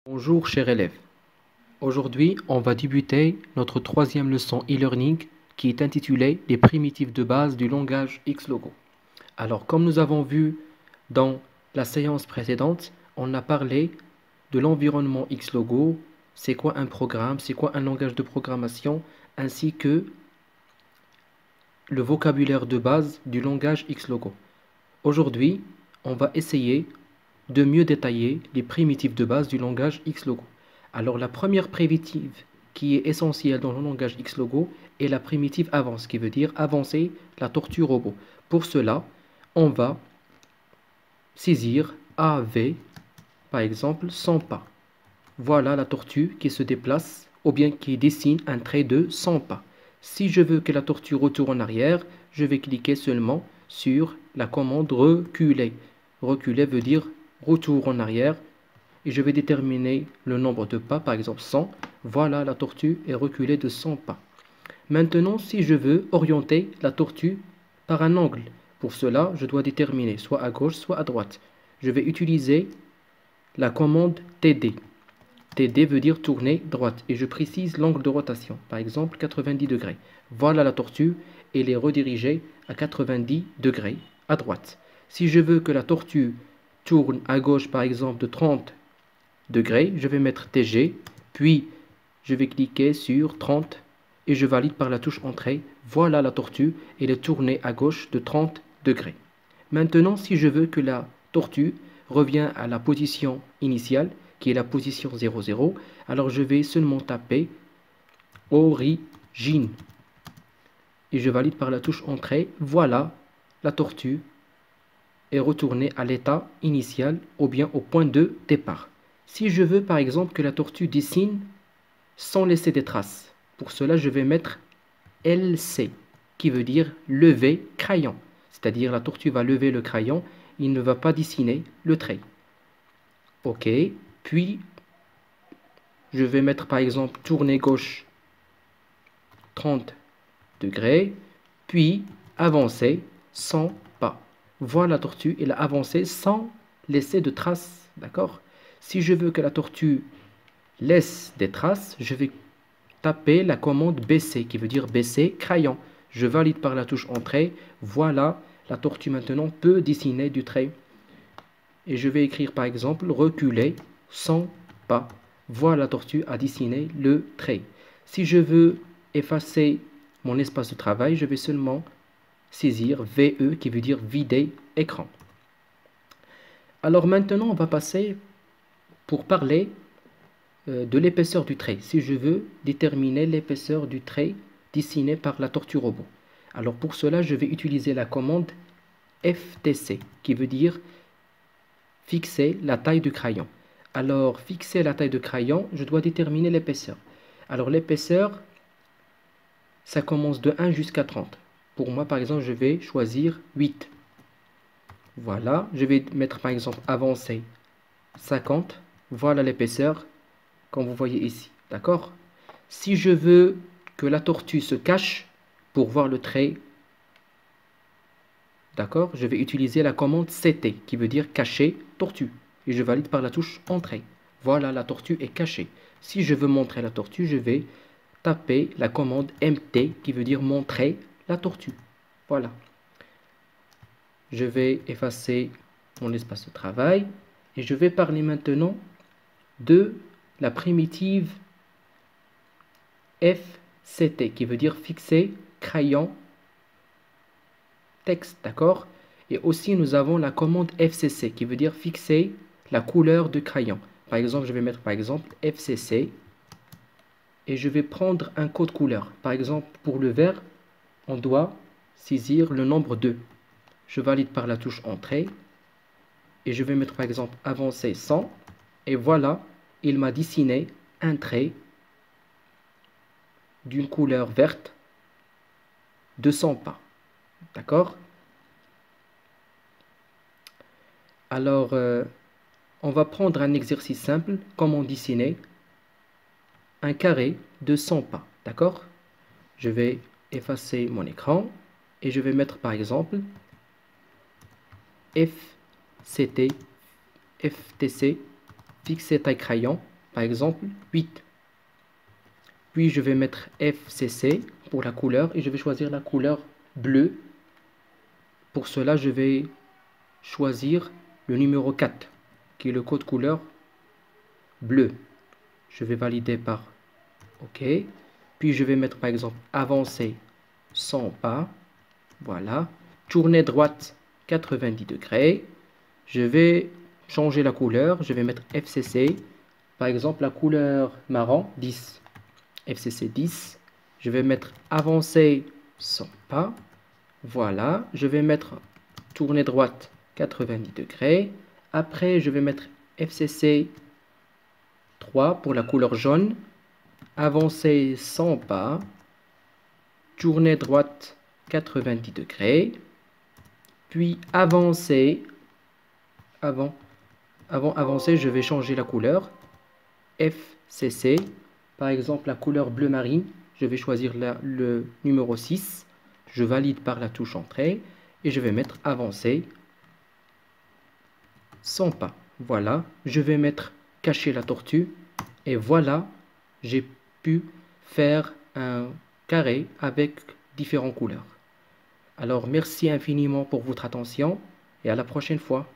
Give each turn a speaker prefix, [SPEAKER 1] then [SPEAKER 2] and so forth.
[SPEAKER 1] Bonjour chers élèves, aujourd'hui on va débuter notre troisième leçon e-learning qui est intitulée Les primitives de base du langage Xlogo. Alors comme nous avons vu dans la séance précédente, on a parlé de l'environnement Xlogo, c'est quoi un programme, c'est quoi un langage de programmation, ainsi que le vocabulaire de base du langage Xlogo. Aujourd'hui, on va essayer de mieux détailler les primitives de base du langage Xlogo. Alors la première primitive qui est essentielle dans le langage Xlogo est la primitive avance, qui veut dire avancer la tortue robot. Pour cela, on va saisir AV, par exemple, 100 pas. Voilà la tortue qui se déplace ou bien qui dessine un trait de 100 pas. Si je veux que la tortue retourne en arrière, je vais cliquer seulement sur la commande reculer. Reculer veut dire retour en arrière et je vais déterminer le nombre de pas, par exemple 100. Voilà, la tortue est reculée de 100 pas. Maintenant, si je veux orienter la tortue par un angle, pour cela, je dois déterminer soit à gauche, soit à droite. Je vais utiliser la commande TD. TD veut dire tourner droite et je précise l'angle de rotation, par exemple 90 degrés. Voilà la tortue, elle est redirigée à 90 degrés à droite. Si je veux que la tortue tourne à gauche par exemple de 30 degrés, je vais mettre TG, puis je vais cliquer sur 30 et je valide par la touche entrée. Voilà la tortue, elle est tournée à gauche de 30 degrés. Maintenant, si je veux que la tortue revienne à la position initiale, qui est la position 00, alors je vais seulement taper origine et je valide par la touche entrée. Voilà, la tortue est retournée à l'état initial ou bien au point de départ. Si je veux par exemple que la tortue dessine sans laisser des traces, pour cela je vais mettre LC qui veut dire lever crayon, c'est-à-dire la tortue va lever le crayon, il ne va pas dessiner le trait. Ok, puis je vais mettre par exemple tourner gauche 30 degrés, puis avancer 100 pas. Voilà la tortue, elle a avancé sans laisser de traces, d'accord? Si je veux que la tortue laisse des traces, je vais taper la commande baisser, qui veut dire baisser crayon. Je valide par la touche entrée. Voilà, la tortue maintenant peut dessiner du trait. Et je vais écrire par exemple reculer 100 pas. Voilà, la tortue a dessiné le trait. Si je veux effacer mon espace de travail, je vais seulement saisir VE qui veut dire vider écran. Alors maintenant, on va passer pour parler de l'épaisseur du trait. Si je veux déterminer l'épaisseur du trait dessiné par la tortue robot. Alors pour cela, je vais utiliser la commande FTC qui veut dire fixer la taille du crayon. Alors fixer la taille de crayon, je dois déterminer l'épaisseur. Alors l'épaisseur, ça commence de 1 jusqu'à 30. Pour moi, par exemple, je vais choisir 8. Voilà, je vais mettre par exemple avancé 50. Voilà l'épaisseur, comme vous voyez ici. D'accord? Si je veux que la tortue se cache pour voir le trait, d'accord, je vais utiliser la commande CT qui veut dire cacher tortue. Et je valide par la touche entrée. Voilà, la tortue est cachée. Si je veux montrer la tortue, je vais taper la commande MT qui veut dire montrer la tortue. Voilà. Je vais effacer mon espace de travail et je vais parler maintenant de la primitive FCT qui veut dire fixer crayon texte, d'accord? Et aussi nous avons la commande FCC qui veut dire fixer la couleur de crayon. Par exemple, je vais mettre par exemple FCC et je vais prendre un code couleur. Par exemple, pour le vert, on doit saisir le nombre 2. Je valide par la touche entrée et je vais mettre par exemple avancer 100 et voilà, il m'a dessiné un trait d'une couleur verte de 100 pas. D'accord? Alors, on va prendre un exercice simple, comment dessiner un carré de 100 pas. D'accord? Je vais effacer mon écran et je vais mettre par exemple FCT, FTC, fixer taille crayon par exemple 8. Puis je vais mettre FCC pour la couleur et je vais choisir la couleur bleue. Pour cela, je vais choisir le numéro 4, qui est le code couleur bleu. Je vais valider par OK. Puis je vais mettre par exemple avancer 100 pas. Voilà. Tourner droite 90 degrés. Je vais changer la couleur. Je vais mettre FCC. Par exemple, la couleur marron 10. FCC 10. Je vais mettre avancer 100 pas. Voilà. Je vais mettre tourner droite 90 degrés. Après, je vais mettre FCC 3 pour la couleur jaune. Avancer 100 pas. Tourner droite 90 degrés. Puis avancer. Avant avancer, je vais changer la couleur. FCC. Par exemple, la couleur bleu marine. Je vais choisir le numéro 6. Je valide par la touche entrée. Et je vais mettre avancer 100 pas. Voilà. Je vais mettre cacher la tortue. Et voilà. J'ai pu faire un carré avec différentes couleurs. Alors, merci infiniment pour votre attention et à la prochaine fois.